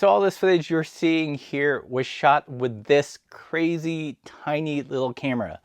So all this footage you're seeing here was shot with this crazy tiny little camera.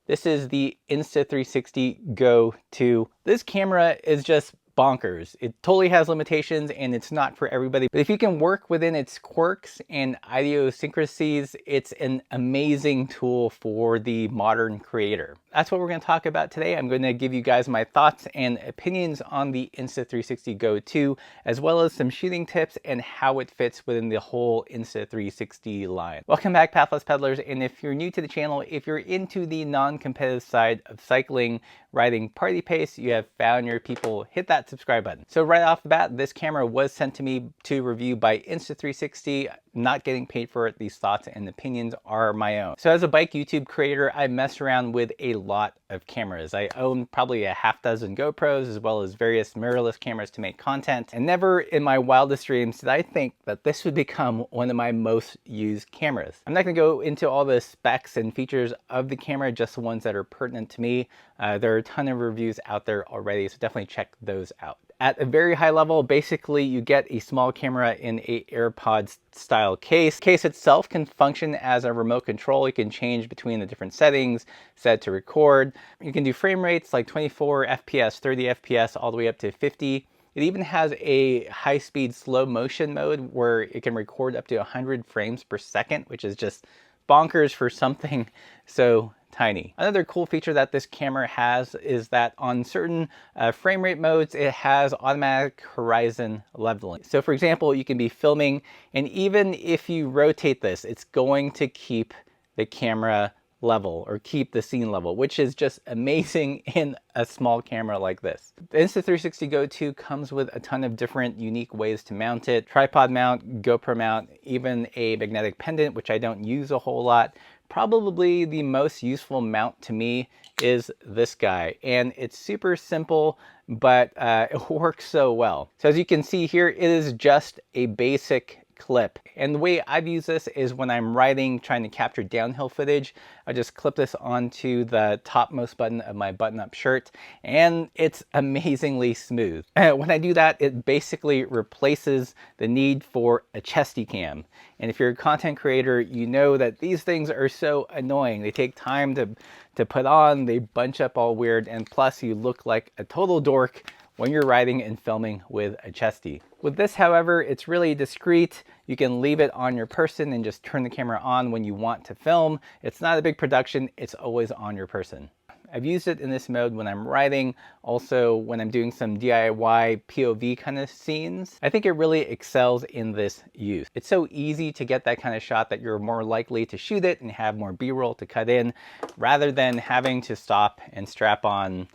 This is the Insta360 Go 2. This camera is just bonkers. It totally has limitations and it's not for everybody. But if you can work within its quirks and idiosyncrasies, it's an amazing tool for the modern creator. That's what we're going to talk about today. I'm going to give you guys my thoughts and opinions on the Insta360 Go 2, as well as some shooting tips and how it fits within the whole Insta360 line. Welcome back, Pathless Peddlers, and if you're new to the channel, if you're into the non-competitive side of cycling, riding party pace, you have found your people, hit that subscribe button. So right off the bat, this camera was sent to me to review by Insta360. Not getting paid for it. These thoughts and opinions are my own. So as a bike YouTube creator, I mess around with a lot of cameras. I own probably a half dozen GoPros, as well as various mirrorless cameras to make content. And never in my wildest dreams did I think that this would become one of my most used cameras. I'm not going to go into all the specs and features of the camera, just the ones that are pertinent to me. There are a ton of reviews out there already, so definitely check those out. At a very high level, basically you get a small camera in a AirPods style case. The case itself can function as a remote control. You can change between the different settings, set to record. You can do frame rates like 24 FPS, 30 FPS, all the way up to 50. It even has a high-speed slow motion mode where it can record up to 100 frames per second, which is just bonkers for something so tiny. Another cool feature that this camera has is that on certain frame rate modes, it has automatic horizon leveling. So for example, you can be filming, and even if you rotate this, it's going to keep the camera level or keep the scene level, which is just amazing in a small camera like this. The Insta360 Go 2 comes with a ton of different unique ways to mount it. Tripod mount, GoPro mount, even a magnetic pendant, which I don't use a whole lot. Probably the most useful mount to me is this guy, and it's super simple, but it works so well. So as you can see here, it is just a basic clip. And the way I've used this is when I'm riding, trying to capture downhill footage, I just clip this onto the topmost button of my button-up shirt, and it's amazingly smooth. When I do that, it basically replaces the need for a chesty cam. And if you're a content creator, you know that these things are so annoying. They take time to put on, they bunch up all weird, and plus you look like a total dork when you're riding and filming with a chesty. With this, however, it's really discreet. You can leave it on your person and just turn the camera on when you want to film. It's not a big production, it's always on your person. I've used it in this mode when I'm riding, also when I'm doing some DIY POV kind of scenes. I think it really excels in this use. It's so easy to get that kind of shot that you're more likely to shoot it and have more B-roll to cut in, rather than having to stop and strap on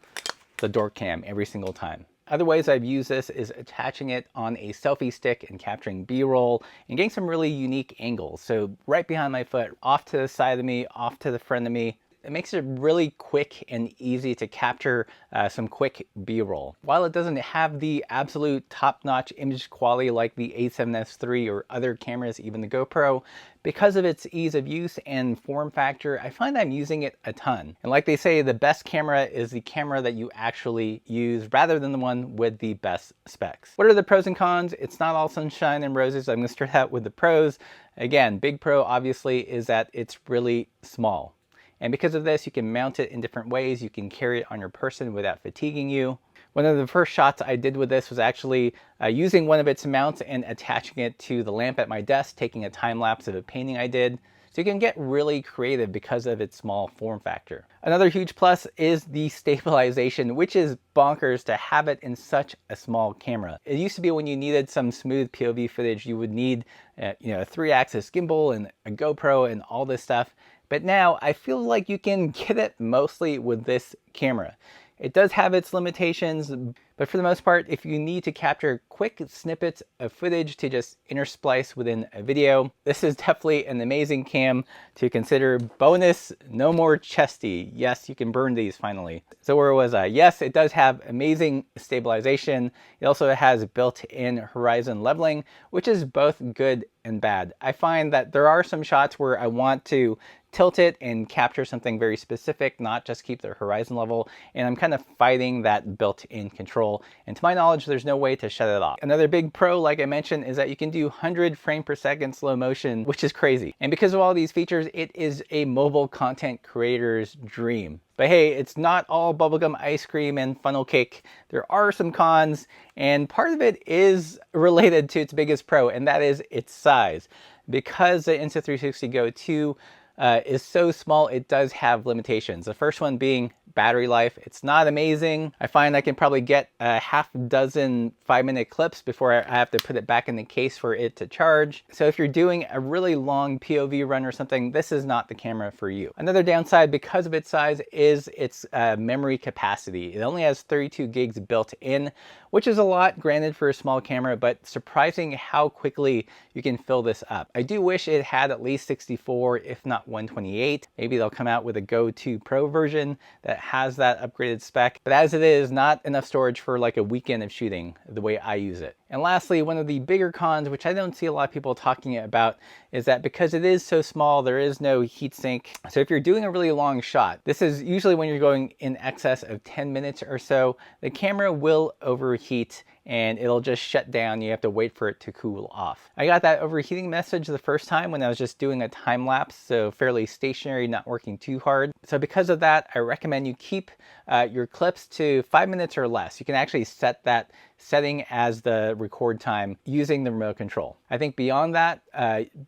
the dork cam every single time. Other ways I've used this is attaching it on a selfie stick and capturing B-roll and getting some really unique angles. So right behind my foot, off to the side of me, off to the front of me. It makes it really quick and easy to capture some quick B-roll. While it doesn't have the absolute top-notch image quality like the A7S III or other cameras, even the GoPro, because of its ease of use and form factor, I find I'm using it a ton. And like they say, the best camera is the camera that you actually use rather than the one with the best specs. What are the pros and cons? It's not all sunshine and roses. I'm gonna start out with the pros. Again, big pro obviously is that it's really small. And because of this, you can mount it in different ways. You can carry it on your person without fatiguing you. One of the first shots I did with this was actually using one of its mounts and attaching it to the lamp at my desk, taking a time lapse of a painting I did. So you can get really creative because of its small form factor. Another huge plus is the stabilization, which is bonkers to have it in such a small camera. It used to be when you needed some smooth POV footage, you would need a 3-axis gimbal and a GoPro and all this stuff. But now I feel like you can get it mostly with this camera. It does have its limitations, but for the most part, if you need to capture quick snippets of footage to just intersplice within a video, this is definitely an amazing cam to consider. Bonus, no more chesty. Yes, you can burn these finally. So where was I? Yes, it does have amazing stabilization. It also has built-in horizon leveling, which is both good and bad. I find that there are some shots where I want to tilt it and capture something very specific, not just keep the horizon level, and I'm kind of fighting that built-in control. control, and to my knowledge, there's no way to shut it off. Another big pro, like I mentioned, is that you can do 100 frame per second slow motion, which is crazy. And because of all these features, it is a mobile content creator's dream. But hey, it's not all bubblegum ice cream and funnel cake. There are some cons, and part of it is related to its biggest pro, and that is its size. Because the Insta360 Go 2 is so small, it does have limitations. The first one being battery life. It's not amazing. I find I can probably get a half dozen 5-minute clips before I have to put it back in the case for it to charge. So if you're doing a really long POV run or something, this is not the camera for you. Another downside, because of its size, is its memory capacity. It only has 32 gigs built in, which is a lot, granted, for a small camera, but surprising how quickly you can fill this up. I do wish it had at least 64, if not 128. Maybe they'll come out with a Go 2 Pro version that has that upgraded spec, but as it is, not enough storage for like a weekend of shooting the way I use it. And lastly, one of the bigger cons, which I don't see a lot of people talking about, is that because it is so small, there is no heatsink. So if you're doing a really long shot, this is usually when you're going in excess of 10 minutes or so, the camera will overheat and it'll just shut down. You have to wait for it to cool off. I got that overheating message the first time when I was just doing a time lapse, so fairly stationary, not working too hard. So because of that, I recommend you keep your clips to 5 minutes or less. You can actually set that setting as the record time using the remote control. I think beyond that,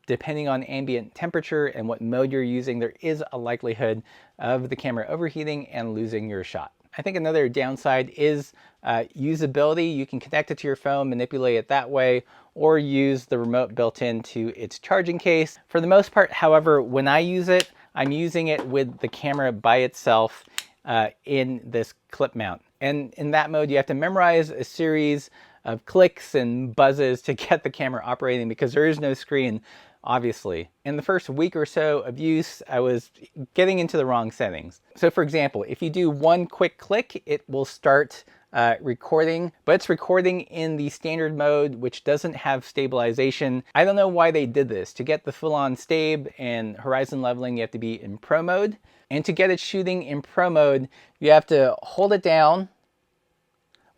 depending on ambient temperature and what mode you're using, there is a likelihood of the camera overheating and losing your shot. I think another downside is usability. You can connect it to your phone, manipulate it that way, or use the remote built into its charging case. For the most part, however, when I use it, I'm using it with the camera by itself in this clip mount. And in that mode, you have to memorize a series of clicks and buzzes to get the camera operating because there is no screen, obviously. In the first week or so of use, I was getting into the wrong settings. So for example, if you do one quick click, it will start recording, but it's recording in the standard mode, which doesn't have stabilization. I don't know why they did this. To get the full-on stab and horizon leveling, you have to be in pro mode. And to get it shooting in pro mode, you have to hold it down,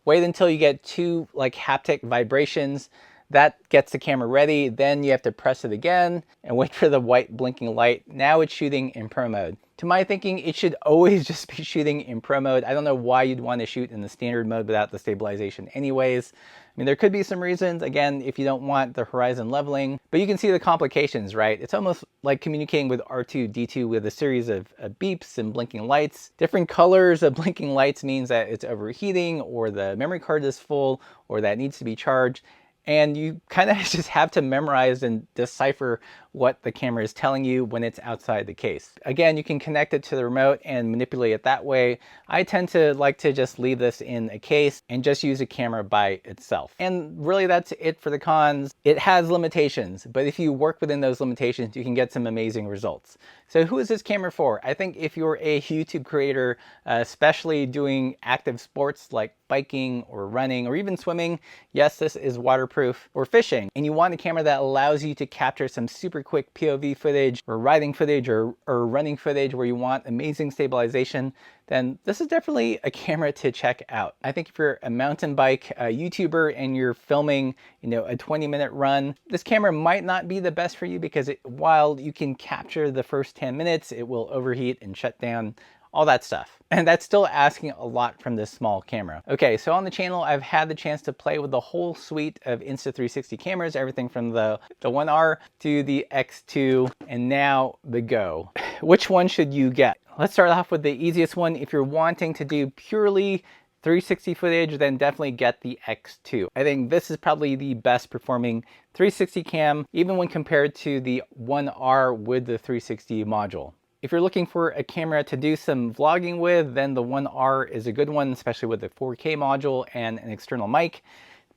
wait until you get 2 like haptic vibrations. That gets the camera ready. Then you have to press it again and wait for the white blinking light. Now it's shooting in pro mode. To my thinking, it should always just be shooting in pro mode. I don't know why you'd want to shoot in the standard mode without the stabilization anyways. I mean, there could be some reasons, again, if you don't want the horizon leveling, but you can see the complications, right? It's almost like communicating with R2-D2 with a series of beeps and blinking lights. Different colors of blinking lights means that it's overheating, or the memory card is full, or that it needs to be charged. And you kind of just have to memorize and decipher what the camera is telling you when it's outside the case. Again, you can connect it to the remote and manipulate it that way. I tend to like to just leave this in a case and just use a camera by itself. And really that's it for the cons. It has limitations, but if you work within those limitations, you can get some amazing results. So who is this camera for? I think if you're a YouTube creator, especially doing active sports like biking or running or even swimming, yes, this is waterproof, or fishing, and you want a camera that allows you to capture some super quick POV footage or riding footage or running footage where you want amazing stabilization, then this is definitely a camera to check out. I think if you're a mountain bike YouTuber and you're filming, a 20-minute run, this camera might not be the best for you because while you can capture the first 10 minutes, it will overheat and shut down, all that stuff. And that's still asking a lot from this small camera. Okay, so on the channel, I've had the chance to play with the whole suite of Insta360 cameras, everything from the 1R to the X2, and now the Go. Which one should you get? Let's start off with the easiest one. If you're wanting to do purely 360 footage, then definitely get the X2. I think this is probably the best performing 360 cam, even when compared to the 1R with the 360 module. If you're looking for a camera to do some vlogging with, then the 1R is a good one, especially with the 4K module and an external mic.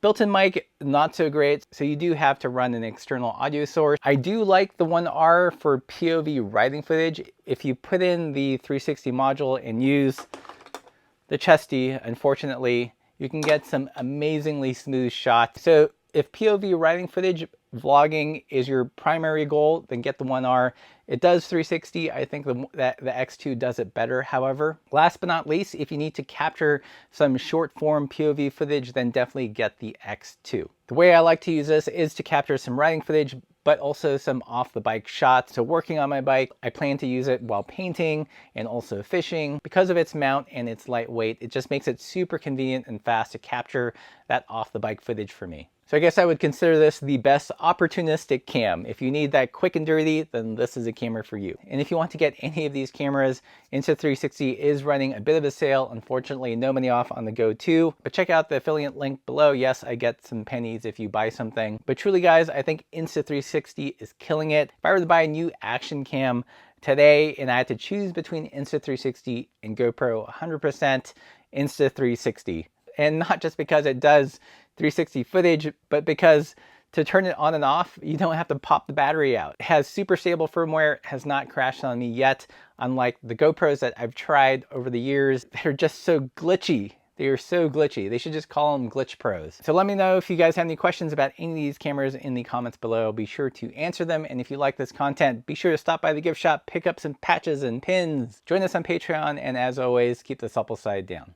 Built-in mic, not so great, so you do have to run an external audio source. I do like the 1R for POV riding footage. If you put in the 360 module and use the chesty, unfortunately, you can get some amazingly smooth shots. So if POV riding footage vlogging is your primary goal, then get the 1R. It does 360. I think that the X2 does it better, however. Last but not least, if you need to capture some short form POV footage, then definitely get the X2. The way I like to use this is to capture some riding footage, but also some off the bike shots. So working on my bike, I plan to use it while painting and also fishing. Because of its mount and its lightweight, it just makes it super convenient and fast to capture that off the bike footage for me. So I guess I would consider this the best opportunistic cam. If you need that quick and dirty, then this is a camera for you. And if you want to get any of these cameras, Insta360 is running a bit of a sale. Unfortunately, no money off on the Go 2, but check out the affiliate link below. Yes, I get some pennies if you buy something. But truly guys, I think Insta360 is killing it. If I were to buy a new action cam today and I had to choose between Insta360 and GoPro, 100% Insta360. And not just because it does 360 footage, but because to turn it on and off, you don't have to pop the battery out. It has super stable firmware, has not crashed on me yet, unlike the GoPros that I've tried over the years. They're just so glitchy. They are so glitchy. They should just call them Glitch Pros. So let me know if you guys have any questions about any of these cameras in the comments below. I'll be sure to answer them. And if you like this content, be sure to stop by the gift shop, pick up some patches and pins. Join us on Patreon, and as always, keep the supple side down.